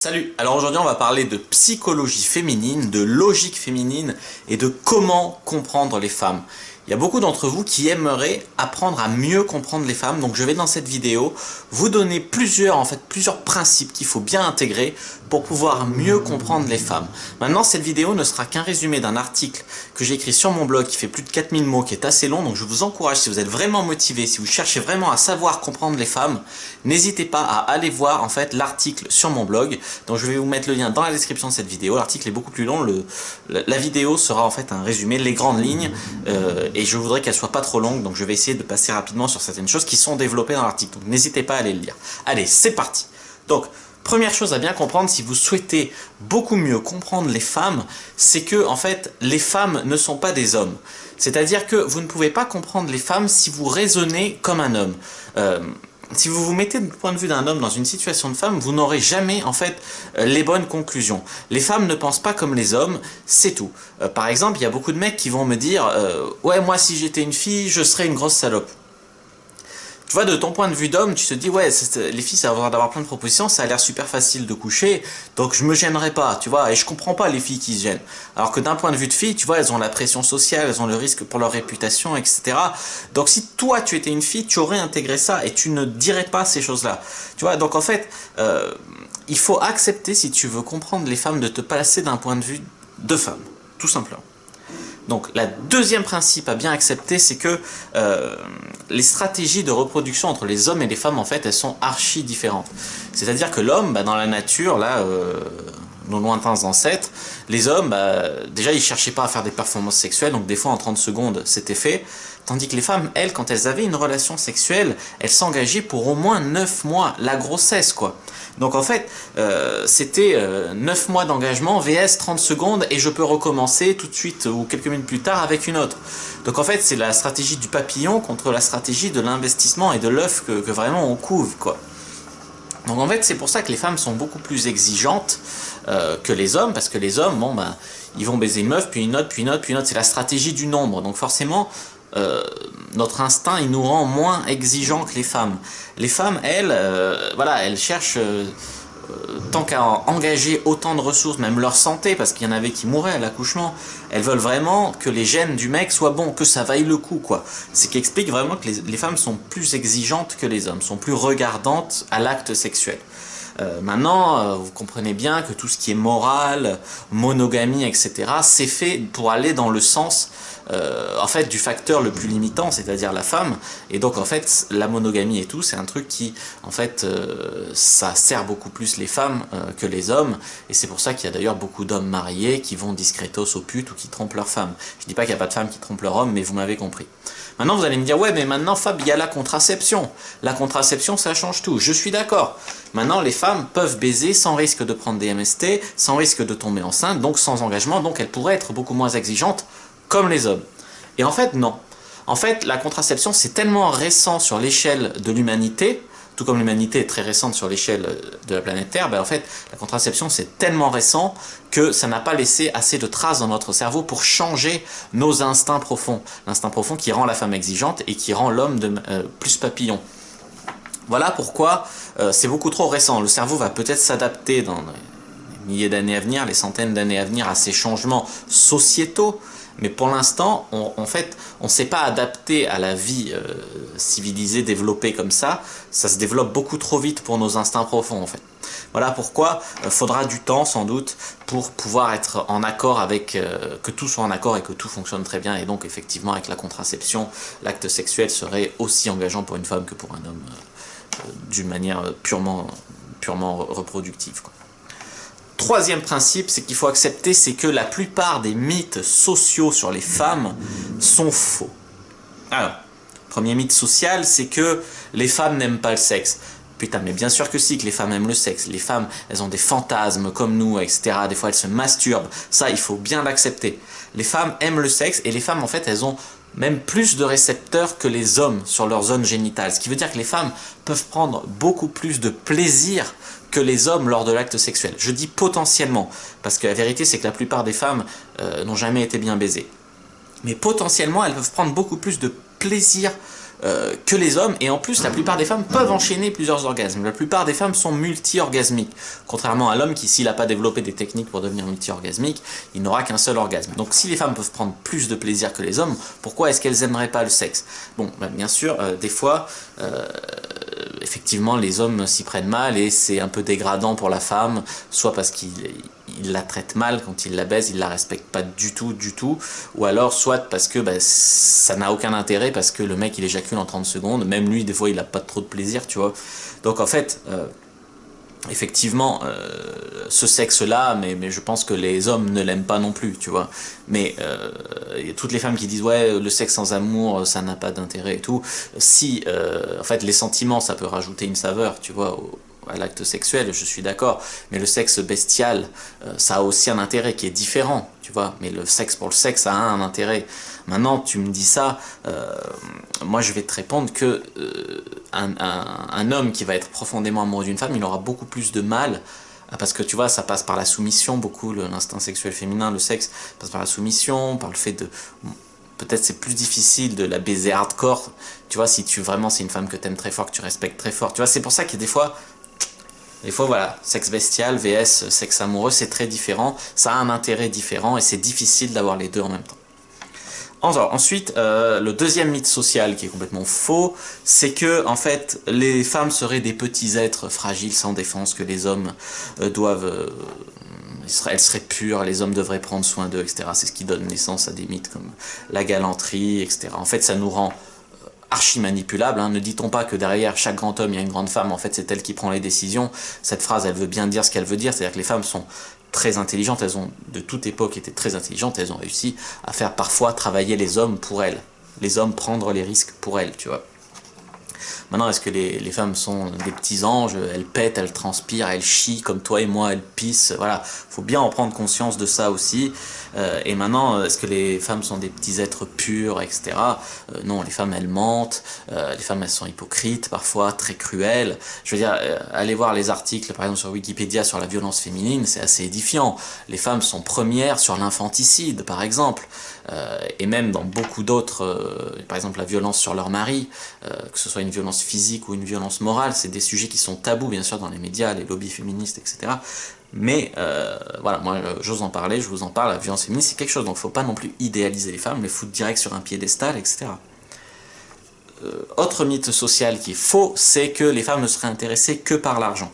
Salut, alors aujourd'hui on va parler de psychologie féminine, de logique féminine et de comment comprendre les femmes. Il y a beaucoup d'entre vous qui aimeraient apprendre à mieux comprendre les femmes, donc je vais dans cette vidéo vous donner plusieurs principes qu'il faut bien intégrer pour pouvoir mieux comprendre les femmes. Maintenant cette vidéo ne sera qu'un résumé d'un article que j'ai écrit sur mon blog qui fait plus de 4000 mots, qui est assez long, donc je vous encourage, si vous êtes vraiment motivé, si vous cherchez vraiment à savoir comprendre les femmes, n'hésitez pas à aller voir en fait l'article sur mon blog. Donc je vais vous mettre le lien dans la description de cette vidéo. L'article est beaucoup plus long, la vidéo sera en fait un résumé, les grandes lignes, et je voudrais qu'elle soit pas trop longue, donc je vais essayer de passer rapidement sur certaines choses qui sont développées dans l'article. Donc n'hésitez pas à aller le lire. Allez, c'est parti. Donc première chose à bien comprendre, si vous souhaitez beaucoup mieux comprendre les femmes, c'est que en fait les femmes ne sont pas des hommes. C'est-à-dire que vous ne pouvez pas comprendre les femmes si vous raisonnez comme un homme. Si vous vous mettez du point de vue d'un homme dans une situation de femme, vous n'aurez jamais en fait les bonnes conclusions. Les femmes ne pensent pas comme les hommes, c'est tout. Par exemple, il y a beaucoup de mecs qui vont me dire ouais, moi si j'étais une fille, je serais une grosse salope. Tu vois, de ton point de vue d'homme, tu te dis, ouais, les filles, ça va avoir d'avoir plein de propositions, ça a l'air super facile de coucher, donc je me gênerai pas, tu vois, et je comprends pas les filles qui se gênent. Alors que d'un point de vue de fille, tu vois, elles ont la pression sociale, elles ont le risque pour leur réputation, etc. Donc si toi, tu étais une fille, tu aurais intégré ça et tu ne dirais pas ces choses-là. Tu vois, donc en fait, il faut accepter, si tu veux comprendre les femmes, de te placer d'un point de vue de femme, tout simplement. Donc, le deuxième principe à bien accepter, c'est que les stratégies de reproduction entre les hommes et les femmes, en fait, elles sont archi différentes. C'est-à-dire que l'homme, dans la nature, là, nos lointains ancêtres, les hommes, déjà, ils cherchaient pas à faire des performances sexuelles, donc des fois, en 30 secondes, c'était fait. Tandis que les femmes, elles, quand elles avaient une relation sexuelle, elles s'engageaient pour au moins 9 mois, la grossesse, quoi. Donc en fait, c'était 9 mois d'engagement, VS 30 secondes, et je peux recommencer tout de suite ou quelques minutes plus tard avec une autre. Donc en fait, c'est la stratégie du papillon contre la stratégie de l'investissement et de l'œuf que vraiment on couve, quoi. Donc en fait, c'est pour ça que les femmes sont beaucoup plus exigeantes que les hommes, parce que les hommes, bon ben, ils vont baiser une meuf, puis une autre, puis une autre, puis une autre, c'est la stratégie du nombre. Donc forcément, notre instinct, il nous rend moins exigeants que les femmes. Les femmes, elles, voilà, elles cherchent, tant qu'à engager autant de ressources, même leur santé, parce qu'il y en avait qui mouraient à l'accouchement, elles veulent vraiment que les gènes du mec soient bons, que ça vaille le coup, quoi. Ce qui explique vraiment que les femmes sont plus exigeantes que les hommes, sont plus regardantes à l'acte sexuel. Maintenant, vous comprenez bien que tout ce qui est morale, monogamie, etc., c'est fait pour aller dans le sens en fait du facteur le plus limitant, c'est-à-dire la femme. Et donc en fait la monogamie et tout, c'est un truc qui en fait ça sert beaucoup plus les femmes que les hommes, et c'est pour ça qu'il y a d'ailleurs beaucoup d'hommes mariés qui vont discretos aux putes ou qui trompent leur femme. Je dis pas qu'il n'y a pas de femmes qui trompent leur homme, mais vous m'avez compris. Maintenant vous allez me dire, ouais mais maintenant Fab, il y a la contraception. La contraception ça change tout, je suis d'accord. Maintenant les femmes peuvent baiser sans risque de prendre des MST, sans risque de tomber enceinte, donc sans engagement, donc elles pourraient être beaucoup moins exigeantes comme les hommes. Et en fait, non. En fait, la contraception, c'est tellement récent sur l'échelle de l'humanité, tout comme l'humanité est très récente sur l'échelle de la planète Terre, ben en fait, la contraception, c'est tellement récent que ça n'a pas laissé assez de traces dans notre cerveau pour changer nos instincts profonds. L'instinct profond qui rend la femme exigeante et qui rend l'homme plus papillon. Voilà pourquoi c'est beaucoup trop récent. Le cerveau va peut-être s'adapter dans les milliers d'années à venir, les centaines d'années à venir à ces changements sociétaux, mais pour l'instant, en fait, on ne s'est pas adapté à la vie civilisée, développée comme ça se développe beaucoup trop vite pour nos instincts profonds, en fait. Voilà pourquoi il faudra du temps, sans doute, pour pouvoir être en accord avec, que tout soit en accord et que tout fonctionne très bien, et donc, effectivement, avec la contraception, l'acte sexuel serait aussi engageant pour une femme que pour un homme, d'une manière purement reproductive, quoi. Troisième principe, c'est qu'il faut accepter, c'est que la plupart des mythes sociaux sur les femmes sont faux. Alors, premier mythe social, c'est que les femmes n'aiment pas le sexe. Putain, mais bien sûr que si, que les femmes aiment le sexe. Les femmes, elles ont des fantasmes comme nous, etc. Des fois, elles se masturbent. Ça, il faut bien l'accepter. Les femmes aiment le sexe, et les femmes, en fait, elles ont même plus de récepteurs que les hommes sur leur zone génitale. Ce qui veut dire que les femmes peuvent prendre beaucoup plus de plaisir que les hommes lors de l'acte sexuel. Je dis potentiellement, parce que la vérité c'est que la plupart des femmes n'ont jamais été bien baisées. Mais potentiellement, elles peuvent prendre beaucoup plus de plaisir que les hommes, et en plus la plupart des femmes peuvent enchaîner plusieurs orgasmes. La plupart des femmes sont multi-orgasmiques, contrairement à l'homme qui, s'il n'a pas développé des techniques pour devenir multi-orgasmique, il n'aura qu'un seul orgasme. Donc si les femmes peuvent prendre plus de plaisir que les hommes, pourquoi est-ce qu'elles n'aimeraient pas le sexe? Bon, bah, bien sûr, des fois, effectivement, les hommes s'y prennent mal et c'est un peu dégradant pour la femme, soit parce qu'il la traite mal quand il la baise, il la respecte pas du tout, ou alors soit parce que bah, ça n'a aucun intérêt, parce que le mec il éjacule en 30 secondes, même lui des fois il a pas trop de plaisir, tu vois. Donc en fait, effectivement, ce sexe-là, mais je pense que les hommes ne l'aiment pas non plus, tu vois. Mais il y a toutes les femmes qui disent ouais, le sexe sans amour, ça n'a pas d'intérêt et tout. Si, en fait, les sentiments, ça peut rajouter une saveur, tu vois, à l'acte sexuel, je suis d'accord. Mais le sexe bestial, ça a aussi un intérêt qui est différent, tu vois. Mais le sexe pour le sexe, ça a un intérêt. Maintenant, tu me dis ça, moi je vais te répondre que un homme qui va être profondément amoureux d'une femme, il aura beaucoup plus de mal, parce que tu vois, ça passe par la soumission, beaucoup, l'instinct sexuel féminin, le sexe passe par la soumission, par le fait de... Peut-être c'est plus difficile de la baiser hardcore, tu vois, si tu vraiment c'est une femme que tu aimes très fort, que tu respectes très fort, tu vois, c'est pour ça que des fois, voilà, sexe bestial vs sexe amoureux, c'est très différent, ça a un intérêt différent et c'est difficile d'avoir les deux en même temps. Ensuite, le deuxième mythe social qui est complètement faux, c'est que en fait les femmes seraient des petits êtres fragiles sans défense, que les hommes doivent, elles seraient pures, les hommes devraient prendre soin d'eux, etc. C'est ce qui donne naissance à des mythes comme la galanterie, etc. En fait, ça nous rend archi manipulable, hein. Ne dit-on pas que derrière chaque grand homme il y a une grande femme, en fait c'est elle qui prend les décisions. Cette phrase elle veut bien dire ce qu'elle veut dire, c'est-à-dire que les femmes sont très intelligentes, elles ont de toute époque été très intelligentes, elles ont réussi à faire parfois travailler les hommes pour elles, les hommes prendre les risques pour elles, tu vois. Maintenant, est-ce que les femmes sont des petits anges? Elles pètent, elles transpirent, elles chient comme toi et moi, elles pissent. Voilà, faut bien en prendre conscience de ça aussi. Et maintenant, est-ce que les femmes sont des petits êtres purs, etc. Non, les femmes, elles mentent. Les femmes, elles sont hypocrites, parfois très cruelles. Je veux dire, allez voir les articles, par exemple sur Wikipédia, sur la violence féminine, c'est assez édifiant. Les femmes sont premières sur l'infanticide, par exemple. Et même dans beaucoup d'autres, par exemple la violence sur leur mari, que ce soit une violence physique ou une violence morale, c'est des sujets qui sont tabous bien sûr dans les médias, les lobbies féministes, etc. Mais voilà, moi j'ose en parler, je vous en parle, la violence féministe c'est quelque chose, donc faut pas non plus idéaliser les femmes, les foutre direct sur un piédestal, etc. Autre mythe social qui est faux, c'est que les femmes ne seraient intéressées que par l'argent.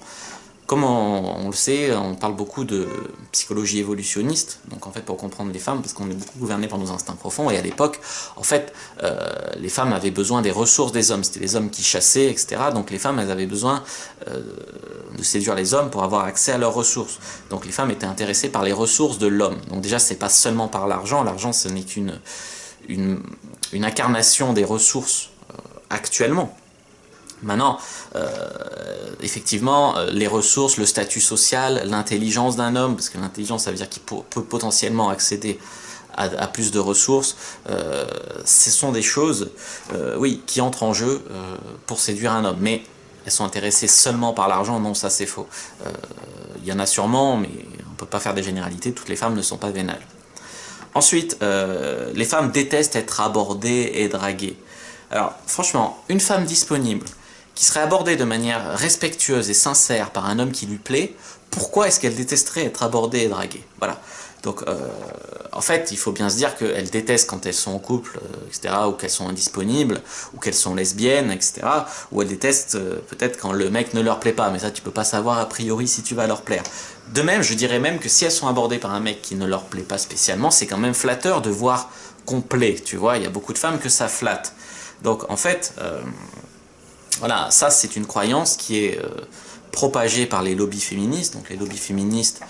Comme on le sait, on parle beaucoup de psychologie évolutionniste, donc en fait pour comprendre les femmes, parce qu'on est beaucoup gouverné par nos instincts profonds, et à l'époque, en fait, les femmes avaient besoin des ressources des hommes, c'était les hommes qui chassaient, etc. Donc les femmes, elles avaient besoin de séduire les hommes pour avoir accès à leurs ressources. Donc les femmes étaient intéressées par les ressources de l'homme. Donc déjà, c'est pas seulement par l'argent, l'argent ce n'est qu'une incarnation des ressources actuellement. Maintenant, effectivement, les ressources, le statut social, l'intelligence d'un homme, parce que l'intelligence, ça veut dire qu'il peut potentiellement accéder à plus de ressources, ce sont des choses, oui, qui entrent en jeu pour séduire un homme. Mais elles sont intéressées seulement par l'argent, non, ça c'est faux. Il y en a sûrement, mais on ne peut pas faire des généralités, toutes les femmes ne sont pas vénales. Ensuite, les femmes détestent être abordées et draguées. Alors, franchement, une femme disponible, qui serait abordée de manière respectueuse et sincère par un homme qui lui plaît, pourquoi est-ce qu'elle détesterait être abordée et draguée? Voilà. Donc, en fait, il faut bien se dire qu'elles détestent quand elles sont en couple, etc., ou qu'elles sont indisponibles, ou qu'elles sont lesbiennes, etc., ou elles détestent peut-être quand le mec ne leur plaît pas, mais ça, tu peux pas savoir a priori si tu vas leur plaire. De même, je dirais même que si elles sont abordées par un mec qui ne leur plaît pas spécialement, c'est quand même flatteur de voir qu'on plaît, tu vois, il y a beaucoup de femmes que ça flatte. Donc, en fait... voilà, ça c'est une croyance qui est propagée par les lobbies féministes. Donc les lobbies féministes,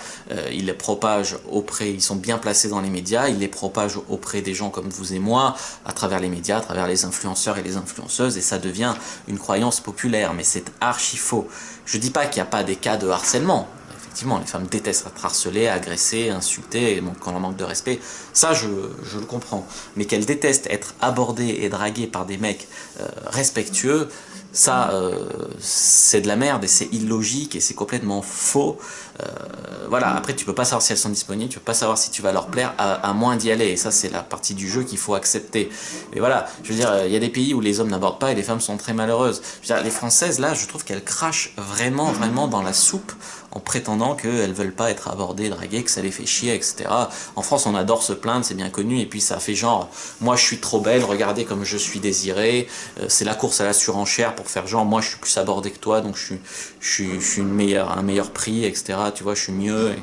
ils les propagent auprès, ils sont bien placés dans les médias, ils les propagent auprès des gens comme vous et moi, à travers les médias, à travers les influenceurs et les influenceuses, et ça devient une croyance populaire, mais c'est archi faux. Je dis pas qu'il n'y a pas des cas de harcèlement. Effectivement, les femmes détestent être harcelées, agressées, insultées, donc quand on manque de respect, ça je le comprends. Mais qu'elles détestent être abordées et draguées par des mecs respectueux, Ça, c'est de la merde et c'est illogique et c'est complètement faux. Voilà, après tu peux pas savoir si elles sont disponibles, tu peux pas savoir si tu vas leur plaire à moins d'y aller. Et ça, c'est la partie du jeu qu'il faut accepter. Et voilà, je veux dire, il y a des pays où les hommes n'abordent pas et les femmes sont très malheureuses. Je veux dire, les Françaises, là, je trouve qu'elles crachent vraiment, vraiment dans la soupe en prétendant qu'elles veulent pas être abordées, draguées, que ça les fait chier, etc. En France, on adore se plaindre, c'est bien connu, et puis ça fait genre, moi je suis trop belle, regardez comme je suis désirée, c'est la course à la surenchère pour faire genre, moi je suis plus abordée que toi, donc je suis un meilleur prix, etc. Tu vois, je suis mieux.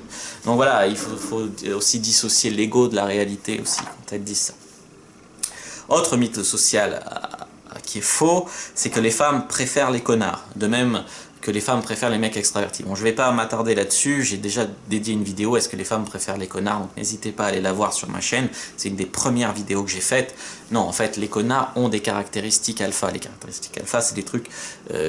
Donc voilà, il faut aussi dissocier l'ego de la réalité aussi, quand elles disent ça. Autre mythe social qui est faux, c'est que les femmes préfèrent les connards. De même que les femmes préfèrent les mecs extravertis. Bon, je vais pas m'attarder là-dessus, j'ai déjà dédié une vidéo, est-ce que les femmes préfèrent les connards, donc n'hésitez pas à aller la voir sur ma chaîne, c'est une des premières vidéos que j'ai faites. Non, en fait, les connards ont des caractéristiques alpha. Les caractéristiques alpha, c'est des trucs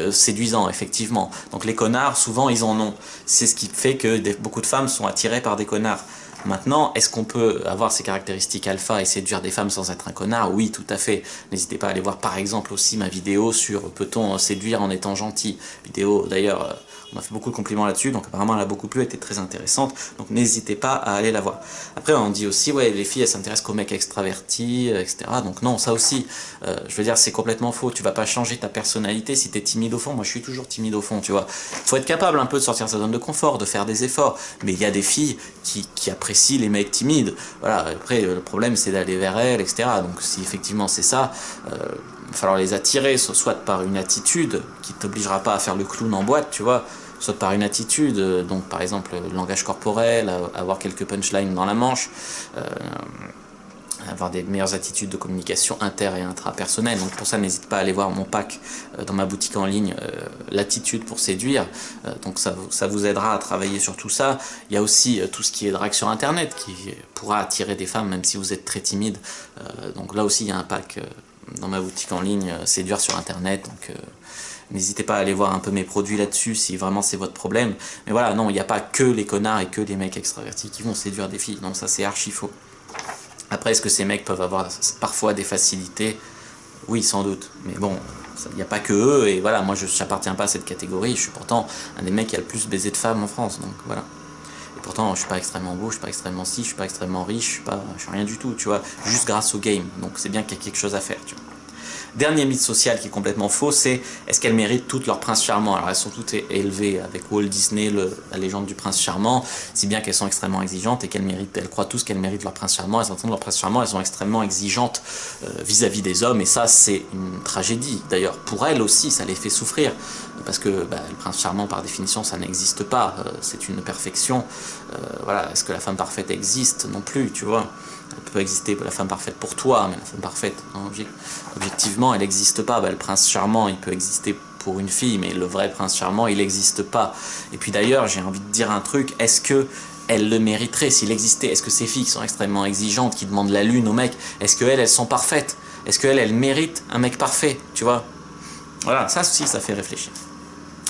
séduisants, effectivement. Donc les connards, souvent, ils en ont. C'est ce qui fait que beaucoup de femmes sont attirées par des connards. Maintenant, est-ce qu'on peut avoir ces caractéristiques alpha et séduire des femmes sans être un connard? Oui, tout à fait. N'hésitez pas à aller voir par exemple aussi ma vidéo sur peut-on séduire en étant gentil. Vidéo d'ailleurs, on m'a fait beaucoup de compliments là-dessus, donc apparemment elle a beaucoup plu, elle était très intéressante. Donc n'hésitez pas à aller la voir. Après on dit aussi, ouais, les filles elles s'intéressent qu'aux mecs extravertis, etc. Donc non, ça aussi, je veux dire, c'est complètement faux. Tu vas pas changer ta personnalité si t'es timide au fond. Moi je suis toujours timide au fond, tu vois. Faut être capable un peu de sortir de sa zone de confort, de faire des efforts. Mais il y a des filles qui apprécient les mecs timides. Voilà, après le problème c'est d'aller vers elles, etc. Donc si effectivement c'est ça, il va falloir les attirer, soit par une attitude qui t'obligera pas à faire le clown en boîte, tu vois, soit par une attitude, donc par exemple le langage corporel, avoir quelques punchlines dans la manche, avoir des meilleures attitudes de communication inter et intrapersonnelle. Donc pour ça, n'hésite pas à aller voir mon pack dans ma boutique en ligne, l'attitude pour séduire. Donc ça vous aidera à travailler sur tout ça. Il y a aussi tout ce qui est drague sur internet qui pourra attirer des femmes même si vous êtes très timide. Donc là aussi, il y a un pack dans ma boutique en ligne, séduire sur internet. Donc n'hésitez pas à aller voir un peu mes produits là-dessus si vraiment c'est votre problème. Mais voilà, non, il n'y a pas que les connards et que les mecs extravertis qui vont séduire des filles. Donc ça, c'est archi faux. Après, est-ce que ces mecs peuvent avoir parfois des facilités? Oui, sans doute. Mais bon, il n'y a pas que eux. Et voilà, moi, je n'appartiens pas à cette catégorie. Je suis pourtant un des mecs qui a le plus baisé de femmes en France. Donc voilà. Et pourtant, je suis pas extrêmement beau, je suis pas extrêmement si, je suis pas extrêmement riche, je suis rien du tout, tu vois. Juste grâce au game. Donc c'est bien qu'il y a quelque chose à faire, tu vois. Dernier mythe social qui est complètement faux, c'est est-ce qu'elles méritent toutes leur prince charmant? Alors elles sont toutes élevées avec Walt Disney, la légende du prince charmant, si bien qu'elles sont extrêmement exigeantes et elles croient tous qu'elles méritent leur prince charmant, elles entendent leur prince charmant, elles sont extrêmement exigeantes vis-à-vis des hommes, et ça c'est une tragédie. D'ailleurs pour elles aussi ça les fait souffrir, parce que le prince charmant par définition ça n'existe pas, c'est une perfection. Voilà, est-ce que la femme parfaite existe? Non plus, tu vois. Elle peut exister la femme parfaite pour toi, mais la femme parfaite, objectivement, elle n'existe pas. Le prince charmant, il peut exister pour une fille, mais le vrai prince charmant, il n'existe pas. Et puis d'ailleurs, j'ai envie de dire un truc, est-ce que elle le mériterait s'il existait? Est-ce que ces filles qui sont extrêmement exigeantes, qui demandent la lune aux mecs, est-ce qu'elles sont parfaites? Est-ce qu'elles méritent un mec parfait, tu vois? Voilà, ça aussi, ça fait réfléchir.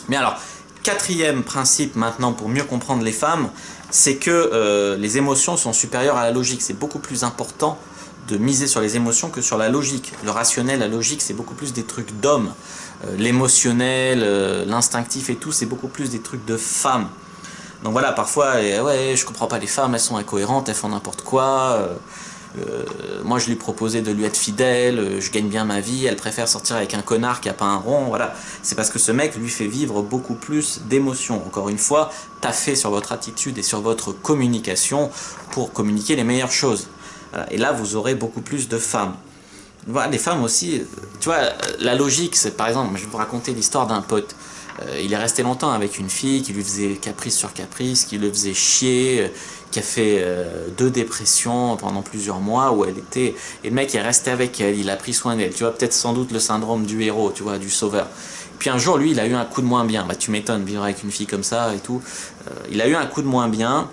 Mais alors, quatrième principe maintenant pour mieux comprendre les femmes, c'est que les émotions sont supérieures à la logique. C'est beaucoup plus important de miser sur les émotions que sur la logique. Le rationnel, la logique, c'est beaucoup plus des trucs d'hommes. L'émotionnel, l'instinctif et tout, c'est beaucoup plus des trucs de femmes. Donc voilà, parfois, ouais, je comprends pas les femmes, elles sont incohérentes, elles font n'importe quoi. Moi je lui proposais de lui être fidèle, je gagne bien ma vie, elle préfère sortir avec un connard qui a pas un rond, voilà. C'est parce que ce mec lui fait vivre beaucoup plus d'émotions. Encore une fois, taffez sur votre attitude et sur votre communication pour communiquer les meilleures choses. Voilà. Et là vous aurez beaucoup plus de femmes. Voilà, les femmes aussi, tu vois, la logique, c'est par exemple, je vais vous raconter l'histoire d'un pote. Il est resté longtemps avec une fille qui lui faisait caprice sur caprice, qui le faisait chier, qui a fait 2 dépressions pendant plusieurs mois où elle était... Et le mec est resté avec elle, il a pris soin d'elle. Tu vois, peut-être sans doute le syndrome du héros, tu vois, du sauveur. Puis un jour, lui, il a eu un coup de moins bien. Bah, tu m'étonnes, vivre avec une fille comme ça et tout. Il a eu un coup de moins bien.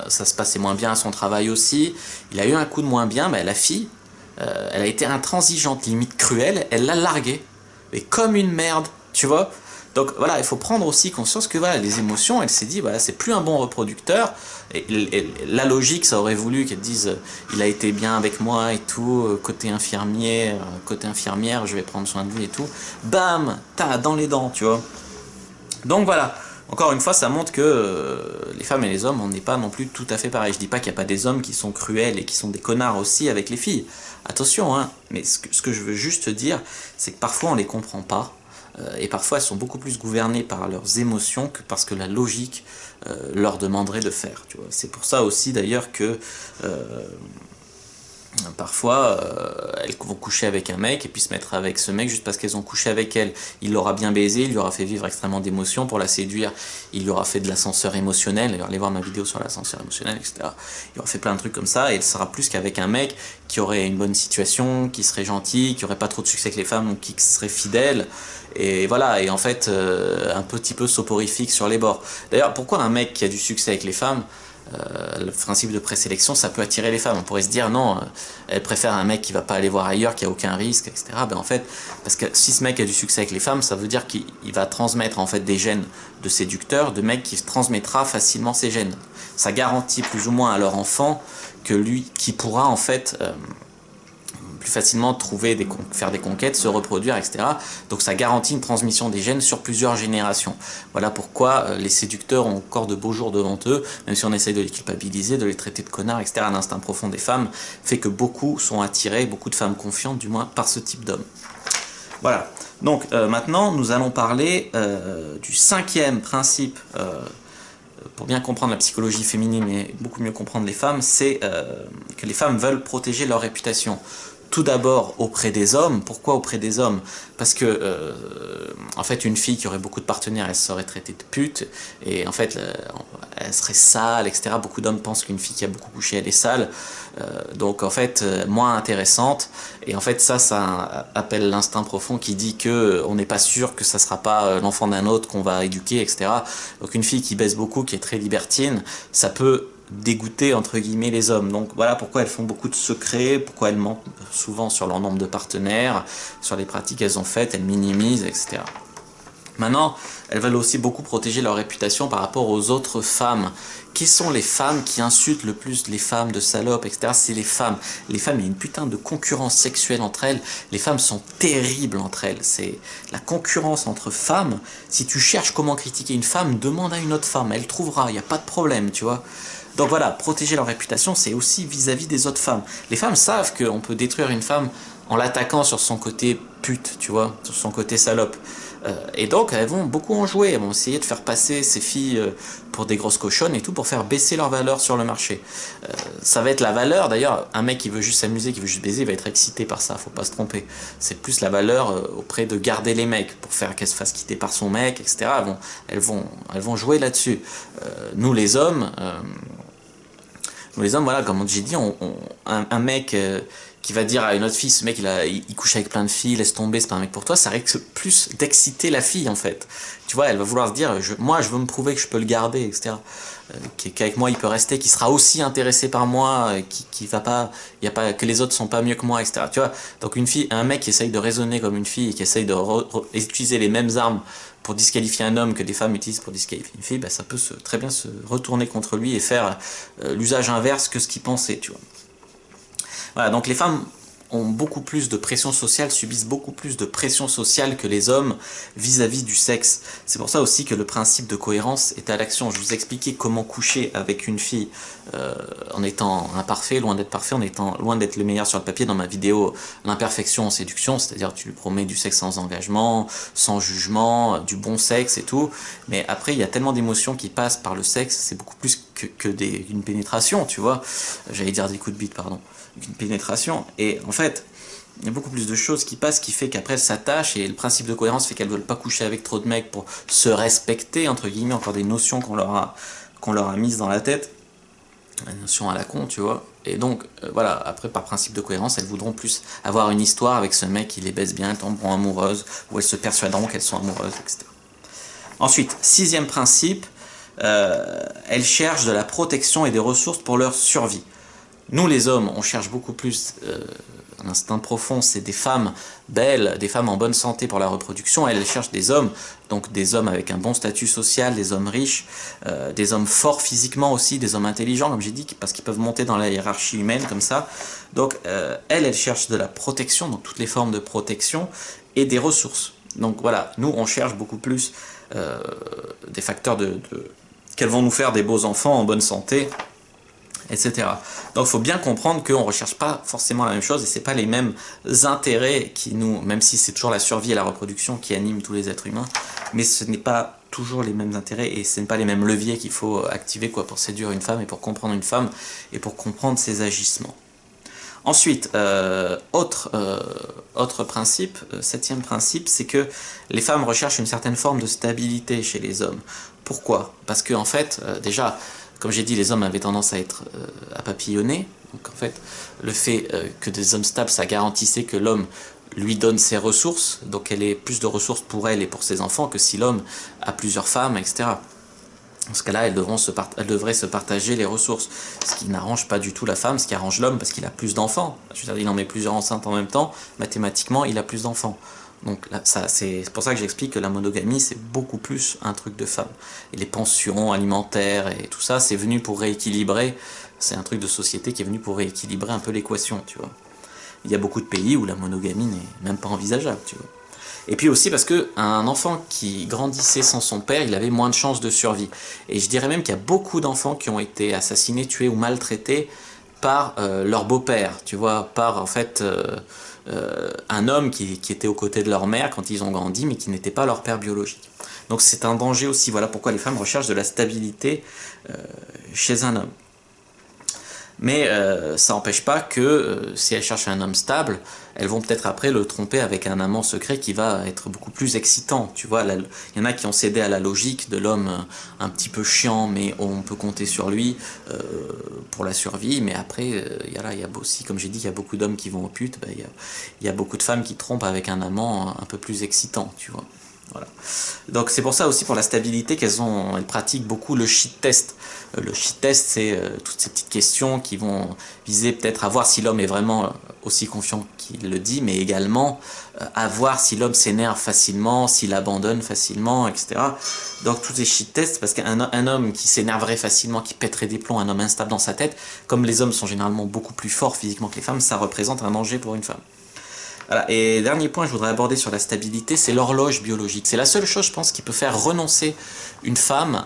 Ça se passait moins bien à son travail aussi. Il a eu un coup de moins bien. Bah, la fille, elle a été intransigeante, limite cruelle. Elle l'a largué. Mais comme une merde. Tu vois, Donc voilà, il faut prendre aussi conscience que voilà, les émotions, elle s'est dit, voilà, c'est plus un bon reproducteur. Et la logique, ça aurait voulu qu'elle dise, il a été bien avec moi et tout, côté infirmier, côté infirmière, je vais prendre soin de lui et tout. Bam, t'as dans les dents, tu vois. Donc voilà. Encore une fois, ça montre que les femmes et les hommes, on n'est pas non plus tout à fait pareil. Je dis pas qu'il n'y a pas des hommes qui sont cruels et qui sont des connards aussi avec les filles. Attention, hein. Mais ce que je veux juste dire, c'est que parfois on les comprend pas. Et parfois elles sont beaucoup plus gouvernées par leurs émotions que parce que la logique leur demanderait de faire. Tu vois. C'est pour ça aussi d'ailleurs que parfois, elles vont coucher avec un mec et puis se mettre avec ce mec juste parce qu'elles ont couché avec elle. Il l'aura bien baisé, il lui aura fait vivre extrêmement d'émotions pour la séduire. Il lui aura fait de l'ascenseur émotionnel. D'ailleurs, allez voir ma vidéo sur l'ascenseur émotionnel, etc. Il aura fait plein de trucs comme ça et elle sera plus qu'avec un mec qui aurait une bonne situation, qui serait gentil, qui aurait pas trop de succès avec les femmes, donc qui serait fidèle. Et voilà, et en fait, un petit peu soporifique sur les bords. D'ailleurs, pourquoi un mec qui a du succès avec les femmes, le principe de présélection, ça peut attirer les femmes. On pourrait se dire non, elle préfère un mec qui va pas aller voir ailleurs, qui a aucun risque, etc. Ben en fait, parce que si ce mec a du succès avec les femmes, ça veut dire qu'il va transmettre en fait des gènes de séducteur, de mec qui transmettra facilement ces gènes. Ça garantit plus ou moins à leur enfant que lui, qui pourra en fait plus facilement faire des conquêtes, se reproduire, etc. Donc ça garantit une transmission des gènes sur plusieurs générations. Voilà pourquoi les séducteurs ont encore de beaux jours devant eux, même si on essaye de les culpabiliser, de les traiter de connards, etc. L'instinct profond des femmes fait que beaucoup sont attirés, beaucoup de femmes confiantes du moins, par ce type d'homme. Voilà. Donc maintenant, nous allons parler du cinquième principe pour bien comprendre la psychologie féminine et beaucoup mieux comprendre les femmes, c'est que les femmes veulent protéger leur réputation. Tout d'abord auprès des hommes. Pourquoi auprès des hommes? Parce que, en fait, une fille qui aurait beaucoup de partenaires, elle serait traitée de pute, et en fait, elle serait sale, etc. Beaucoup d'hommes pensent qu'une fille qui a beaucoup couché, elle est sale, donc en fait, moins intéressante, et en fait, ça appelle l'instinct profond qui dit que on n'est pas sûr que ça sera pas l'enfant d'un autre qu'on va éduquer, etc. Donc une fille qui baisse beaucoup, qui est très libertine, ça peut dégoûter entre guillemets les hommes. Donc voilà pourquoi elles font beaucoup de secrets, pourquoi elles mentent souvent sur leur nombre de partenaires, sur les pratiques qu'elles ont faites, elles minimisent, etc. Maintenant, elles veulent aussi beaucoup protéger leur réputation par rapport aux autres femmes. Qui sont les femmes qui insultent le plus les femmes de salopes, etc. C'est les femmes. Les femmes, il y a une putain de concurrence sexuelle entre elles. Les femmes sont terribles entre elles. C'est la concurrence entre femmes. Si tu cherches comment critiquer une femme, demande à une autre femme. Elle trouvera, il n'y a pas de problème, tu vois. Donc voilà, protéger leur réputation, c'est aussi vis-à-vis des autres femmes. Les femmes savent qu'on peut détruire une femme en l'attaquant sur son côté pute, tu vois, sur son côté salope. Et donc elles vont beaucoup en jouer, elles vont essayer de faire passer ces filles pour des grosses cochonnes et tout pour faire baisser leur valeur sur le marché. Ça va être la valeur, d'ailleurs un mec qui veut juste s'amuser, qui veut juste baiser, il va être excité par ça, faut pas se tromper. C'est plus la valeur auprès de garder les mecs, pour faire qu'elles se fassent quitter par son mec, etc. Elles vont jouer là-dessus. Nous les hommes, voilà, comme j'ai dit, un mec qui va dire à une autre fille, ce mec il couche avec plein de filles, laisse tomber, c'est pas un mec pour toi, ça risque plus d'exciter la fille en fait. Tu vois, elle va vouloir se dire, moi je veux me prouver que je peux le garder, etc. Qu'avec moi il peut rester, qui sera aussi intéressé par moi, qui va pas, y a pas, que les autres sont pas mieux que moi, etc. Tu vois, donc un mec qui essaye de raisonner comme une fille et qui essaye d'utiliser les mêmes armes pour disqualifier un homme que des femmes utilisent pour disqualifier une fille, bah, ça peut très bien se retourner contre lui et faire l'usage inverse que ce qu'il pensait, tu vois. Voilà, donc les femmes ont beaucoup plus de pression sociale, subissent beaucoup plus de pression sociale que les hommes vis-à-vis du sexe. C'est pour ça aussi que le principe de cohérence est à l'action. Je vous ai expliqué comment coucher avec une fille en étant imparfait, loin d'être parfait, en étant loin d'être le meilleur sur le papier dans ma vidéo l'imperfection en séduction, c'est-à-dire tu lui promets du sexe sans engagement, sans jugement, du bon sexe et tout, mais après il y a tellement d'émotions qui passent par le sexe, c'est beaucoup plus qu'une pénétration, tu vois, j'allais dire des coups de bite, pardon, qu'une pénétration, et en fait, il y a beaucoup plus de choses qui passent, qui fait qu'après elles s'attachent, et le principe de cohérence fait qu'elles veulent pas coucher avec trop de mecs pour se respecter, entre guillemets, encore des notions qu'on leur a mises dans la tête, une notion à la con, tu vois, et donc, voilà, après, par principe de cohérence, elles voudront plus avoir une histoire avec ce mec qui les baise bien, elles tomberont amoureuses, ou elles se persuaderont qu'elles sont amoureuses, etc. Ensuite, sixième principe, elles cherchent de la protection et des ressources pour leur survie. Nous les hommes, on cherche beaucoup plus instinct profond, c'est des femmes belles, des femmes en bonne santé pour la reproduction. Elles cherchent des hommes, donc des hommes avec un bon statut social, des hommes riches, des hommes forts physiquement aussi, des hommes intelligents, comme j'ai dit, parce qu'ils peuvent monter dans la hiérarchie humaine comme ça. Donc elles cherchent de la protection, donc toutes les formes de protection, et des ressources. Donc voilà, nous on cherche beaucoup plus des facteurs qu'elles vont nous faire des beaux enfants en bonne santé, etc. Donc il faut bien comprendre qu'on ne recherche pas forcément la même chose et c'est pas les mêmes intérêts qui nous, même si c'est toujours la survie et la reproduction qui animent tous les êtres humains, mais ce n'est pas toujours les mêmes intérêts et ce n'est pas les mêmes leviers qu'il faut activer quoi, pour séduire une femme et pour comprendre une femme et pour comprendre ses agissements. Ensuite, autre principe, septième principe, c'est que les femmes recherchent une certaine forme de stabilité chez les hommes. Pourquoi? Parce que en fait, déjà, comme j'ai dit, les hommes avaient tendance à être à papillonner. Donc en fait, le fait que des hommes stables, ça garantissait que l'homme lui donne ses ressources, donc elle ait plus de ressources pour elle et pour ses enfants que si l'homme a plusieurs femmes, etc. Dans ce cas-là, elles devraient se partager les ressources, ce qui n'arrange pas du tout la femme, ce qui arrange l'homme parce qu'il a plus d'enfants. Je veux dire, il en met plusieurs enceintes en même temps, mathématiquement, il a plus d'enfants. Donc là, c'est pour ça que j'explique que la monogamie, c'est beaucoup plus un truc de femme. Et les pensions alimentaires et tout ça, c'est venu pour rééquilibrer, c'est un truc de société qui est venu pour rééquilibrer un peu l'équation, tu vois. Il y a beaucoup de pays où la monogamie n'est même pas envisageable, tu vois. Et puis aussi parce qu'un enfant qui grandissait sans son père, il avait moins de chances de survie. Et je dirais même qu'il y a beaucoup d'enfants qui ont été assassinés, tués ou maltraités par leur beau-père, tu vois, par en fait un homme qui était aux côtés de leur mère quand ils ont grandi, mais qui n'était pas leur père biologique. Donc c'est un danger aussi, voilà pourquoi les femmes recherchent de la stabilité chez un homme. Mais ça n'empêche pas que si elles cherchent un homme stable, elles vont peut-être après le tromper avec un amant secret qui va être beaucoup plus excitant. Tu vois, il y en a qui ont cédé à la logique de l'homme un petit peu chiant, mais on peut compter sur lui pour la survie. Mais après, il y a aussi, comme j'ai dit, il y a beaucoup d'hommes qui vont aux putes. Il y a beaucoup de femmes qui trompent avec un amant un peu plus excitant, tu vois. Voilà. Donc c'est pour ça aussi pour la stabilité elles pratiquent beaucoup le shit test. Le shit test, c'est toutes ces petites questions qui vont viser peut-être à voir si l'homme est vraiment aussi confiant qu'il le dit, mais également à voir si l'homme s'énerve facilement, s'il abandonne facilement, etc. Donc tous ces shit tests, parce qu'un homme qui s'énerverait facilement, qui pèterait des plombs, un homme instable dans sa tête, comme les hommes sont généralement beaucoup plus forts physiquement que les femmes, ça représente un danger pour une femme. Voilà. Et dernier point que je voudrais aborder sur la stabilité, c'est l'horloge biologique. C'est la seule chose, je pense, qui peut faire renoncer une femme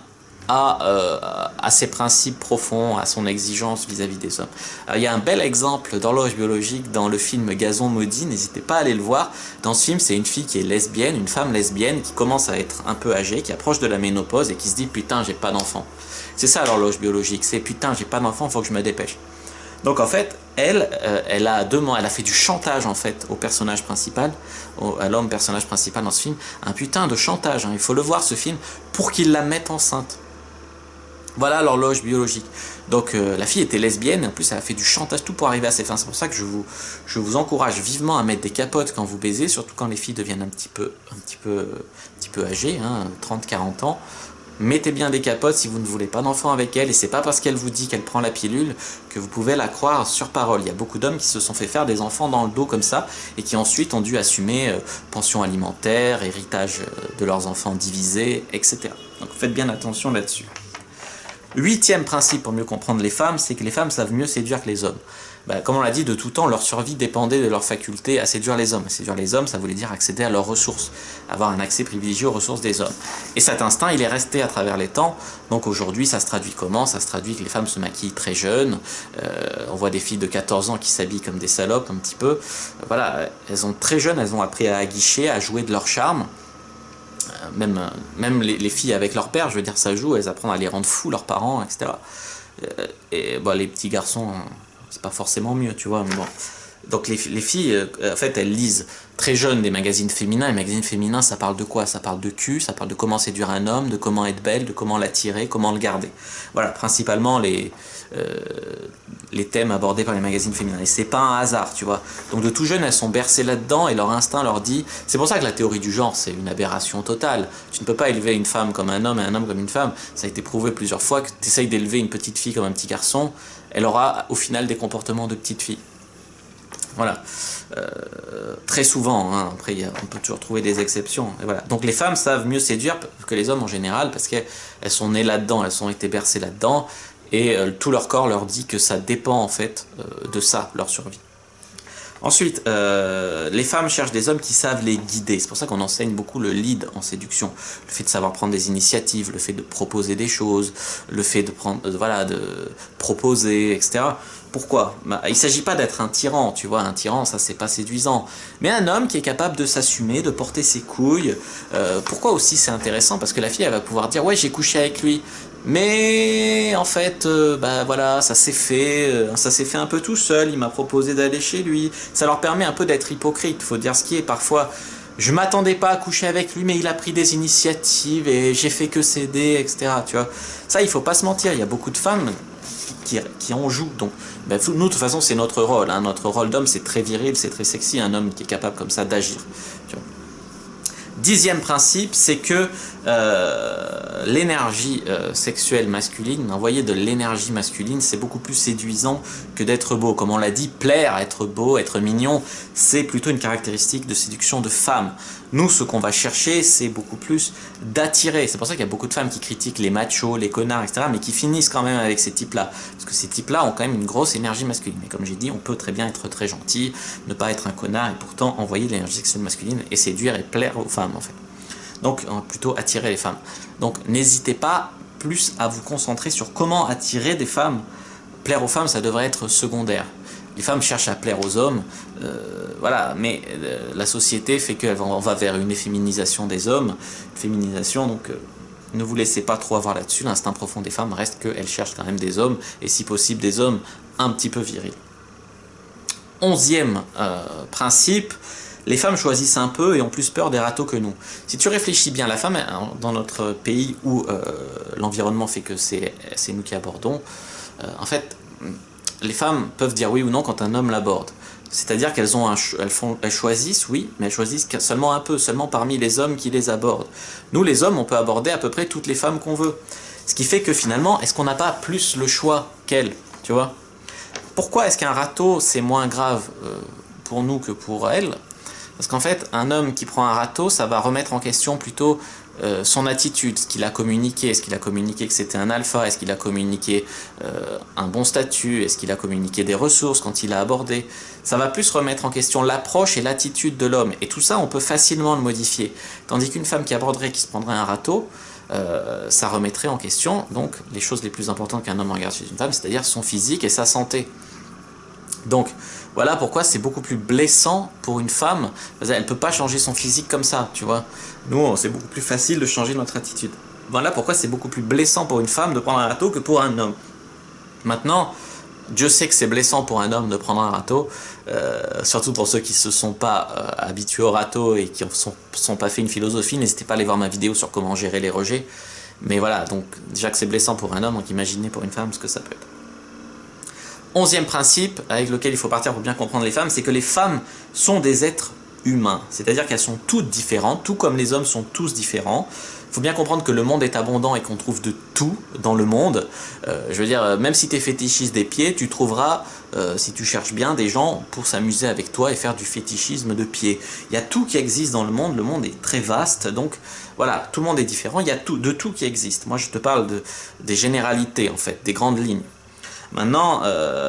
à ses principes profonds, à son exigence vis-à-vis des hommes. Alors, il y a un bel exemple d'horloge biologique dans le film Gazon maudit, n'hésitez pas à aller le voir. Dans ce film, c'est une fille qui est lesbienne, une femme lesbienne qui commence à être un peu âgée, qui approche de la ménopause et qui se dit « Putain, j'ai pas d'enfant ». C'est ça l'horloge biologique, c'est « Putain, j'ai pas d'enfant, faut que je me dépêche ». Donc en fait, elle a fait du chantage en fait au personnage principal, à l'homme personnage principal dans ce film, un putain de chantage, hein, il faut le voir ce film, pour qu'il la mette enceinte. Voilà l'horloge biologique. Donc la fille était lesbienne, en plus elle a fait du chantage, tout pour arriver à ses fins. C'est pour ça que je vous encourage vivement à mettre des capotes quand vous baisez, surtout quand les filles deviennent un petit peu âgées, hein, 30-40 ans. Mettez bien des capotes si vous ne voulez pas d'enfant avec elle, et c'est pas parce qu'elle vous dit qu'elle prend la pilule que vous pouvez la croire sur parole. Il y a beaucoup d'hommes qui se sont fait faire des enfants dans le dos comme ça, et qui ensuite ont dû assumer pension alimentaire, héritage de leurs enfants divisés, etc. Donc faites bien attention là-dessus. Huitième principe pour mieux comprendre les femmes, c'est que les femmes savent mieux séduire que les hommes. Comme on l'a dit, de tout temps, leur survie dépendait de leur faculté à séduire les hommes. Séduire les hommes, ça voulait dire accéder à leurs ressources, avoir un accès privilégié aux ressources des hommes. Et cet instinct, il est resté à travers les temps. Donc aujourd'hui, ça se traduit comment? Ça se traduit que les femmes se maquillent très jeunes. On voit des filles de 14 ans qui s'habillent comme des salopes un petit peu. Voilà, très jeunes, elles ont appris à aguicher, à jouer de leur charme. Même les filles avec leur père, je veux dire, ça joue, elles apprennent à les rendre fous, leurs parents, etc. Les petits garçons, c'est pas forcément mieux, tu vois, mais bon. Donc les filles, en fait, elles lisent très jeunes des magazines féminins. Les magazines féminins, ça parle de quoi? Ça parle de cul, ça parle de comment séduire un homme, de comment être belle, de comment l'attirer, comment le garder. Voilà, principalement les thèmes abordés par les magazines féminins. Et c'est pas un hasard, tu vois. Donc de tout jeune, elles sont bercées là-dedans et leur instinct leur dit... C'est pour ça que la théorie du genre, c'est une aberration totale. Tu ne peux pas élever une femme comme un homme et un homme comme une femme. Ça a été prouvé plusieurs fois que tu essayes d'élever une petite fille comme un petit garçon, elle aura au final des comportements de petite fille. Voilà. Très souvent, hein. Après on peut toujours trouver des exceptions. Et voilà. Donc les femmes savent mieux séduire que les hommes en général parce qu'elles sont nées là-dedans, elles ont été bercées là-dedans et tout leur corps leur dit que ça dépend en fait de ça, leur survie. Ensuite, les femmes cherchent des hommes qui savent les guider. C'est pour ça qu'on enseigne beaucoup le lead en séduction. Le fait de savoir prendre des initiatives, le fait de proposer des choses, le fait de prendre, voilà, de proposer, etc. Pourquoi? Il ne s'agit pas d'être un tyran, tu vois. Un tyran, ça c'est pas séduisant. Mais un homme qui est capable de s'assumer, de porter ses couilles. Pourquoi aussi c'est intéressant? Parce que la fille, elle va pouvoir dire, ouais, j'ai couché avec lui. Mais en fait, bah voilà, ça s'est fait un peu tout seul. Il m'a proposé d'aller chez lui. Ça leur permet un peu d'être hypocrite. Faut dire ce qui est. Parfois, je m'attendais pas à coucher avec lui, mais il a pris des initiatives et j'ai fait que céder, etc. Tu vois, ça, il faut pas se mentir. Il y a beaucoup de femmes qui en jouent. Donc, bah, nous, de toute façon, c'est notre rôle. Hein. Notre rôle d'homme, c'est très viril, c'est très sexy. Un homme qui est capable comme ça d'agir. Tu vois. 10e principe, c'est que l'énergie sexuelle masculine, envoyer de l'énergie masculine, c'est beaucoup plus séduisant que d'être beau. Comme on l'a dit, plaire, être beau, être mignon, c'est plutôt une caractéristique de séduction de femme. Nous, ce qu'on va chercher, c'est beaucoup plus d'attirer. C'est pour ça qu'il y a beaucoup de femmes qui critiquent les machos, les connards, etc., mais qui finissent quand même avec ces types-là. Parce que ces types-là ont quand même une grosse énergie masculine. Mais comme j'ai dit, on peut très bien être très gentil, ne pas être un connard, et pourtant envoyer de l'énergie sexuelle masculine et séduire et plaire aux femmes, en fait. Donc, plutôt attirer les femmes. Donc, n'hésitez pas plus à vous concentrer sur comment attirer des femmes. Plaire aux femmes, ça devrait être secondaire. Les femmes cherchent à plaire aux hommes, voilà, mais la société fait qu'on va vers une efféminisation des hommes, une féminisation, donc ne vous laissez pas trop avoir là-dessus. L'instinct profond des femmes reste qu'elles cherchent quand même des hommes, et si possible des hommes un petit peu virils. 11e principe, les femmes choisissent un peu et ont plus peur des râteaux que nous. Si tu réfléchis bien, la femme, dans notre pays où l'environnement fait que c'est nous qui abordons, en fait, les femmes peuvent dire oui ou non quand un homme l'aborde. C'est-à-dire qu'elles choisissent, oui, mais elles choisissent seulement un peu, seulement parmi les hommes qui les abordent. Nous, les hommes, on peut aborder à peu près toutes les femmes qu'on veut. Ce qui fait que finalement, est-ce qu'on n'a pas plus le choix qu'elles, tu vois? Pourquoi est-ce qu'un râteau, c'est moins grave pour nous que pour elles? Parce qu'en fait, un homme qui prend un râteau, ça va remettre en question plutôt son attitude, ce qu'il a communiqué. Est-ce qu'il a communiqué que c'était un alpha? Est-ce qu'il a communiqué un bon statut? Est-ce qu'il a communiqué des ressources quand il a abordé? Ça va plus remettre en question l'approche et l'attitude de l'homme. Et tout ça, on peut facilement le modifier. Tandis qu'une femme qui aborderait, qui se prendrait un râteau, ça remettrait en question donc les choses les plus importantes qu'un homme regarde chez une femme, c'est-à-dire son physique et sa santé. Donc, voilà pourquoi c'est beaucoup plus blessant pour une femme. Elle ne peut pas changer son physique comme ça, tu vois. Nous, c'est beaucoup plus facile de changer notre attitude. Voilà pourquoi c'est beaucoup plus blessant pour une femme de prendre un râteau que pour un homme. Maintenant, Dieu sait que c'est blessant pour un homme de prendre un râteau, surtout pour ceux qui ne se sont pas habitués au râteau et qui ne sont pas fait une philosophie. N'hésitez pas à aller voir ma vidéo sur comment gérer les rejets. Mais voilà, donc déjà que c'est blessant pour un homme, donc imaginez pour une femme ce que ça peut être. 11e principe avec lequel il faut partir pour bien comprendre les femmes, c'est que les femmes sont des êtres humains. C'est-à-dire qu'elles sont toutes différentes, tout comme les hommes sont tous différents. Il faut bien comprendre que le monde est abondant et qu'on trouve de tout dans le monde. Je veux dire, même si tu es fétichiste des pieds, tu trouveras, si tu cherches bien, des gens pour s'amuser avec toi et faire du fétichisme de pieds. Il y a tout qui existe dans le monde est très vaste, donc voilà, tout le monde est différent, il y a de tout qui existe. Moi je te parle des généralités en fait, des grandes lignes. Maintenant,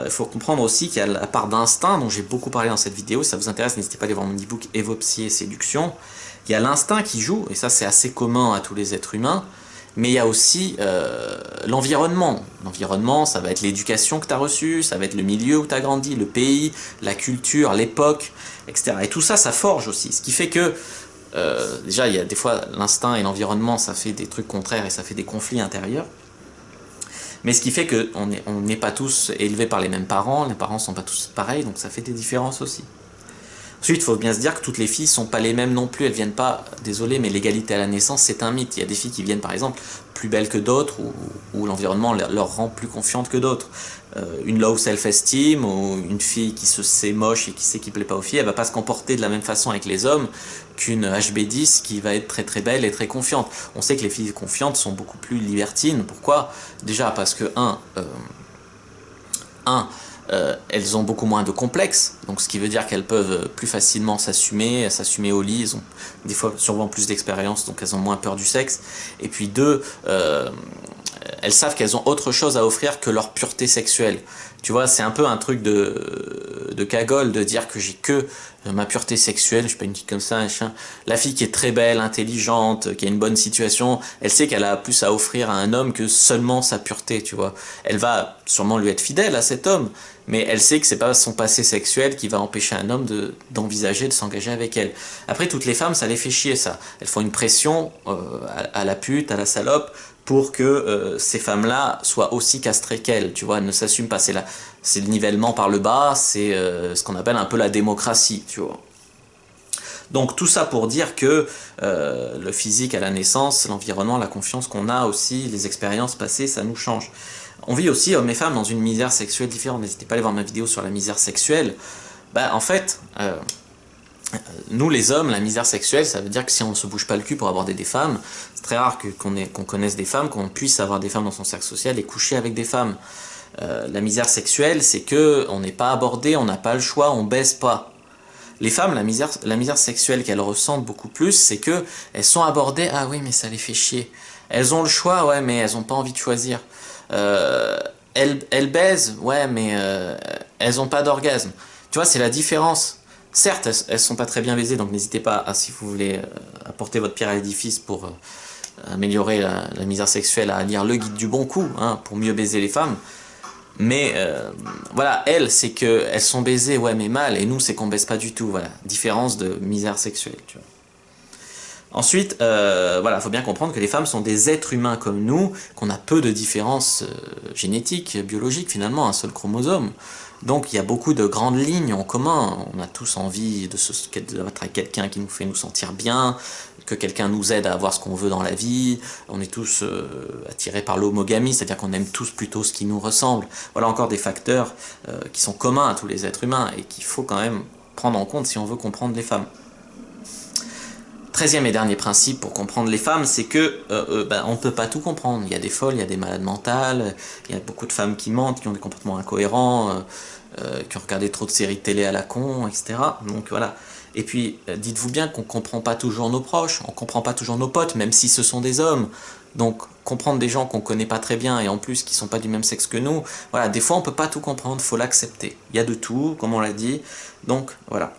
il faut comprendre aussi qu'il y a la part d'instinct dont j'ai beaucoup parlé dans cette vidéo. Si ça vous intéresse, n'hésitez pas à aller voir mon e-book Evopsy et Séduction. Il y a l'instinct qui joue, et ça c'est assez commun à tous les êtres humains, mais il y a aussi l'environnement. L'environnement, ça va être l'éducation que tu as reçue, ça va être le milieu où tu as grandi, le pays, la culture, l'époque, etc. Et tout ça, ça forge aussi. Ce qui fait que, déjà, il y a des fois l'instinct et l'environnement, ça fait des trucs contraires et ça fait des conflits intérieurs. Mais ce qui fait qu'on n'est pas tous élevés par les mêmes parents ne sont pas tous pareils, donc ça fait des différences aussi. Ensuite, il faut bien se dire que toutes les filles ne sont pas les mêmes non plus, elles viennent pas, désolé, mais l'égalité à la naissance, c'est un mythe. Il y a des filles qui viennent par exemple plus belles que d'autres, ou l'environnement leur rend plus confiantes que d'autres. Une low self-esteem, ou une fille qui se sait moche et qui sait qu'il plaît pas aux filles, elle va pas se comporter de la même façon avec les hommes qu'une HB10 qui va être très très belle et très confiante. On sait que les filles confiantes sont beaucoup plus libertines. Pourquoi? Déjà parce que, elles ont beaucoup moins de complexes, donc ce qui veut dire qu'elles peuvent plus facilement s'assumer au lit, elles ont des fois souvent plus d'expérience, donc elles ont moins peur du sexe. Et puis deux, elles savent qu'elles ont autre chose à offrir que leur pureté sexuelle. Tu vois, c'est un peu un truc de cagole de dire que j'ai que ma pureté sexuelle, je suis pas une fille comme ça, machin. La fille qui est très belle, intelligente, qui a une bonne situation, elle sait qu'elle a plus à offrir à un homme que seulement sa pureté, tu vois. Elle va sûrement lui être fidèle à cet homme, mais elle sait que c'est pas son passé sexuel qui va empêcher un homme d'envisager de s'engager avec elle. Après, toutes les femmes, ça les fait chier, ça. Elles font une pression à la pute, à la salope, pour que ces femmes-là soient aussi castrées qu'elles, tu vois, elles ne s'assument pas. C'est le nivellement par le bas, c'est ce qu'on appelle un peu la démocratie, tu vois. Donc tout ça pour dire que le physique à la naissance, l'environnement, la confiance qu'on a aussi, les expériences passées, ça nous change. On vit aussi, hommes et femmes, dans une misère sexuelle différente. N'hésitez pas à aller voir ma vidéo sur la misère sexuelle. Bah, en fait, nous les hommes, la misère sexuelle, ça veut dire que si on ne se bouge pas le cul pour aborder des femmes, c'est très rare qu'on connaisse des femmes, qu'on puisse avoir des femmes dans son cercle social et coucher avec des femmes. La misère sexuelle, c'est que on n'est pas abordé, on n'a pas le choix, on baise pas. Les femmes, la misère sexuelle qu'elles ressentent beaucoup plus, c'est que elles sont abordées, ah oui, mais ça les fait chier. Elles ont le choix, ouais, mais elles n'ont pas envie de choisir. Elles baisent, ouais, mais elles n'ont pas d'orgasme. Tu vois, c'est la différence. Certes, elles sont pas très bien baisées, donc n'hésitez pas, si vous voulez apporter votre pierre à l'édifice pour améliorer la misère sexuelle, à lire le guide du bon coup, hein, pour mieux baiser les femmes. Mais voilà, elles, c'est qu'elles sont baisées, ouais, mais mal, et nous, c'est qu'on baise pas du tout. Voilà, différence de misère sexuelle, tu vois. Ensuite, voilà, faut bien comprendre que les femmes sont des êtres humains comme nous, qu'on a peu de différences génétiques, biologiques, finalement, un seul chromosome. Donc il y a beaucoup de grandes lignes en commun. On a tous envie d'être avec quelqu'un qui nous fait nous sentir bien, que quelqu'un nous aide à avoir ce qu'on veut dans la vie. On est tous attirés par l'homogamie, c'est-à-dire qu'on aime tous plutôt ce qui nous ressemble. Voilà encore des facteurs qui sont communs à tous les êtres humains et qu'il faut quand même prendre en compte si on veut comprendre les femmes. 13e et dernier principe pour comprendre les femmes, c'est que on ne peut pas tout comprendre. Il y a des folles, il y a des malades mentales, il y a beaucoup de femmes qui mentent, qui ont des comportements incohérents, qui ont regardé trop de séries de télé à la con, etc. Donc voilà. Et puis, dites-vous bien qu'on ne comprend pas toujours nos proches, on ne comprend pas toujours nos potes, même si ce sont des hommes. Donc, comprendre des gens qu'on ne connaît pas très bien et en plus qui ne sont pas du même sexe que nous, voilà, des fois on ne peut pas tout comprendre, il faut l'accepter. Il y a de tout, comme on l'a dit. Donc, voilà.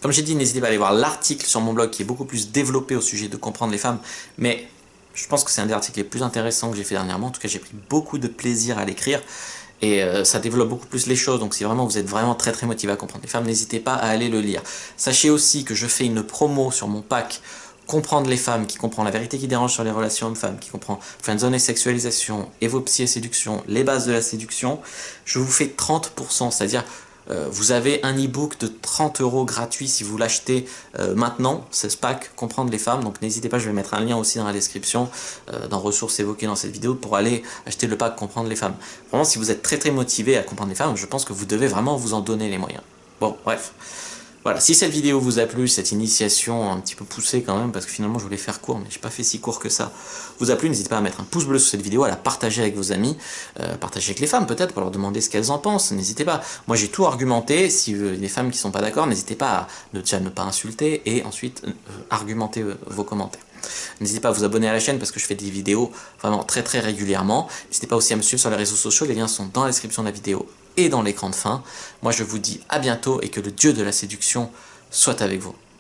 Comme j'ai dit, n'hésitez pas à aller voir l'article sur mon blog qui est beaucoup plus développé au sujet de comprendre les femmes, mais je pense que c'est un des articles les plus intéressants que j'ai fait dernièrement. En tout cas, j'ai pris beaucoup de plaisir à l'écrire et ça développe beaucoup plus les choses. Donc si vraiment vous êtes vraiment très très motivé à comprendre les femmes, n'hésitez pas à aller le lire. Sachez aussi que je fais une promo sur mon pack Comprendre les femmes, qui comprend la vérité qui dérange sur les relations hommes-femmes, qui comprend friendzone et sexualisation, évopsie et séduction, les bases de la séduction. Je vous fais 30%, c'est-à-dire vous avez un e-book de 30 € gratuit si vous l'achetez maintenant, c'est ce pack Comprendre les femmes, donc n'hésitez pas, je vais mettre un lien aussi dans la description, dans ressources évoquées dans cette vidéo, pour aller acheter le pack Comprendre les femmes. Vraiment, si vous êtes très très motivé à comprendre les femmes, je pense que vous devez vraiment vous en donner les moyens. Bon, bref. Voilà, si cette vidéo vous a plu, cette initiation un petit peu poussée quand même, parce que finalement je voulais faire court, mais j'ai pas fait si court que ça, vous a plu, n'hésitez pas à mettre un pouce bleu sur cette vidéo, à la partager avec vos amis, partager avec les femmes peut-être, pour leur demander ce qu'elles en pensent, n'hésitez pas. Moi j'ai tout argumenté, si les femmes qui sont pas d'accord, n'hésitez pas à déjà ne pas insulter, et ensuite argumenter vos commentaires. N'hésitez pas à vous abonner à la chaîne parce que je fais des vidéos vraiment très très régulièrement. N'hésitez pas aussi à me suivre sur les réseaux sociaux, les liens sont dans la description de la vidéo et dans l'écran de fin. Moi je vous dis à bientôt et que le dieu de la séduction soit avec vous.